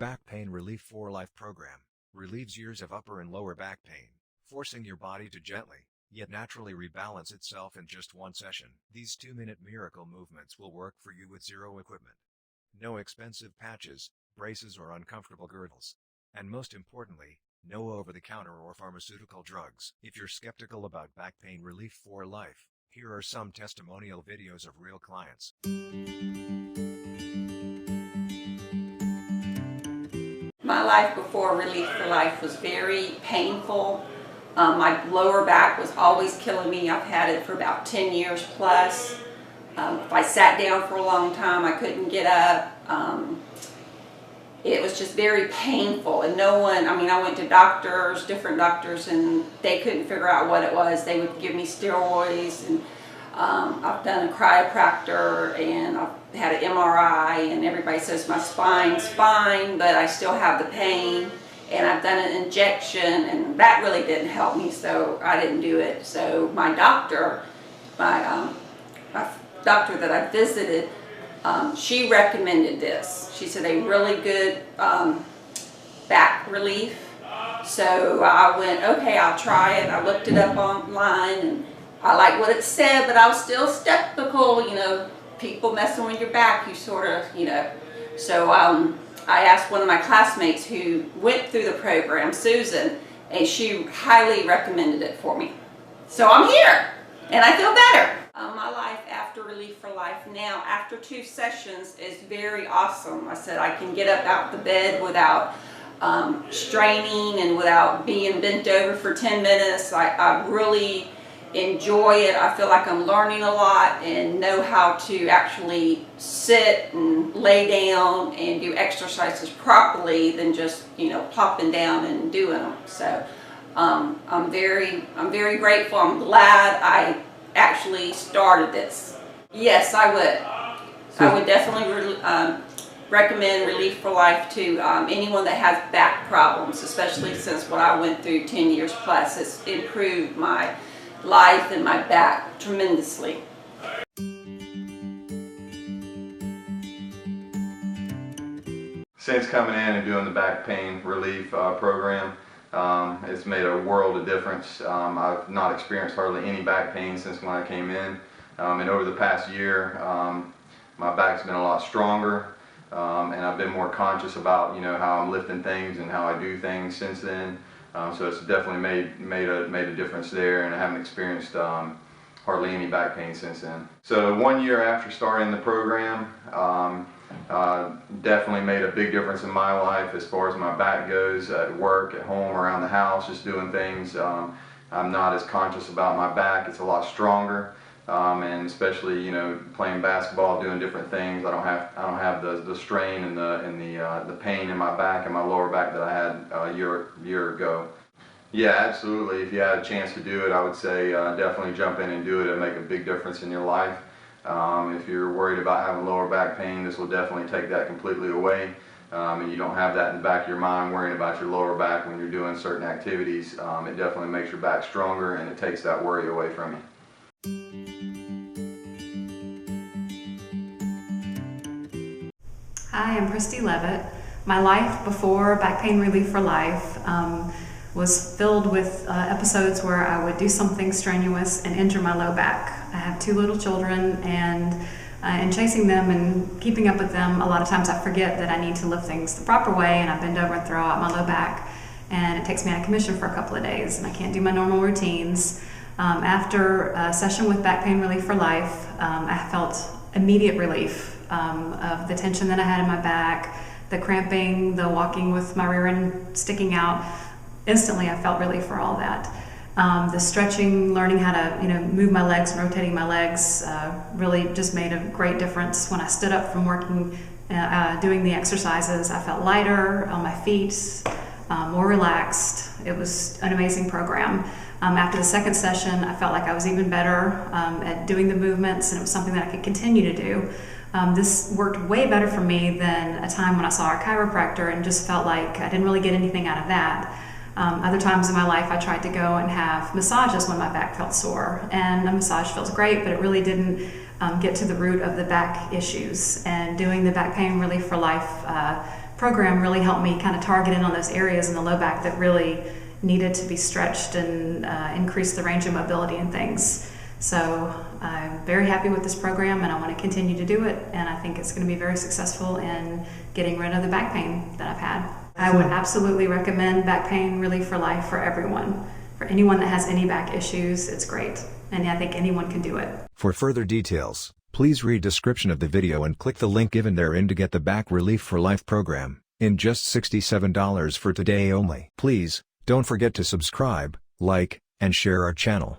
Back Pain Relief for Life program relieves years of upper and lower back pain, forcing your body to gently, yet naturally rebalance itself in just one session. These 2-minute miracle movements will work for you with zero equipment. No expensive patches, braces, or uncomfortable girdles. And most importantly, no over-the-counter or pharmaceutical drugs. If you're skeptical about back pain relief for life, here are some testimonial videos of real clients. My life before Relief for Life was very painful. My lower back was always killing me. I've had it for about 10 years plus. If I sat down for a long time, I couldn't get up. It was just very painful, and I went to different doctors, and they couldn't figure out what it was. They would give me steroids, and I've done a chiropractor, and I've had an MRI, and everybody says my spine's fine, but I still have the pain, and I've done an injection, and that really didn't help me, so I didn't do it. So my doctor, my doctor that I visited, she recommended this. She said a really good back relief. So I went, okay, I'll try it. I looked it up online, and I liked what it said, but I was still skeptical. People messing with your back, you sort of, So I asked one of my classmates who went through the program, Susan, and she highly recommended it for me. So I'm here, and I feel better. My life after Relief for Life now, after 2 sessions, is very awesome. I said I can get up out the bed without straining and without being bent over for 10 minutes. I really enjoy it. I feel like I'm learning a lot and know how to actually sit and lay down and do exercises properly than just plopping down and doing them. So I'm very grateful. I'm glad I actually started this. Yes, I would. I would definitely recommend Relief for Life to anyone that has back problems, especially since what I went through 10 years plus. It's improved my life and my back tremendously. Since coming in and doing the back pain relief program, it's made a world of difference. I've not experienced hardly any back pain since when I came in, and over the past year my back's been a lot stronger, and I've been more conscious about how I'm lifting things and how I do things since then. So it's definitely made a difference there, and I haven't experienced hardly any back pain since then. So 1 year after starting the program, definitely made a big difference in my life as far as my back goes, at work, at home, around the house, just doing things. I'm not as conscious about my back. It's a lot stronger, and especially playing basketball, doing different things. I don't have the strain and the pain in my back and my lower back that I had a year ago. Yeah, absolutely. If you had a chance to do it, I would say definitely jump in and do it. It'll make a big difference in your life. If you're worried about having lower back pain, this will definitely take that completely away. And you don't have that in the back of your mind worrying about your lower back when you're doing certain activities. It definitely makes your back stronger, and it takes that worry away from you. Hi, I'm Christy Levitt. My life before Back Pain Relief for Life was filled with episodes where I would do something strenuous and injure my low back. I have 2 little children, and in chasing them and keeping up with them, a lot of times I forget that I need to lift things the proper way, and I bend over and throw out my low back, and it takes me out of commission for a couple of days, and I can't do my normal routines. After a session with Back Pain Relief for Life, I felt immediate relief of the tension that I had in my back, the cramping, the walking with my rear end sticking out. Instantly I felt relief for all that. The stretching, learning how to move my legs, rotating my legs, really just made a great difference. When I stood up from working, doing the exercises, I felt lighter on my feet, more relaxed. It was an amazing program. After the second session, I felt like I was even better at doing the movements, and it was something that I could continue to do. This worked way better for me than a time when I saw a chiropractor and just felt like I didn't really get anything out of that. Other times in my life I tried to go and have massages when my back felt sore, and a massage feels great, but it really didn't get to the root of the back issues. And doing the Back Pain Relief for Life program really helped me kind of target in on those areas in the low back that really needed to be stretched and increase the range of mobility and things. So I'm very happy with this program, and I want to continue to do it, and I think it's going to be very successful in getting rid of the back pain that I've had. I would absolutely recommend Back Pain Relief for Life for everyone. For anyone that has any back issues, it's great, and I think anyone can do it. For further details, please read description of the video and click the link given therein to get the Back Relief for Life program, in just $67 for today only. Please, don't forget to subscribe, like, and share our channel.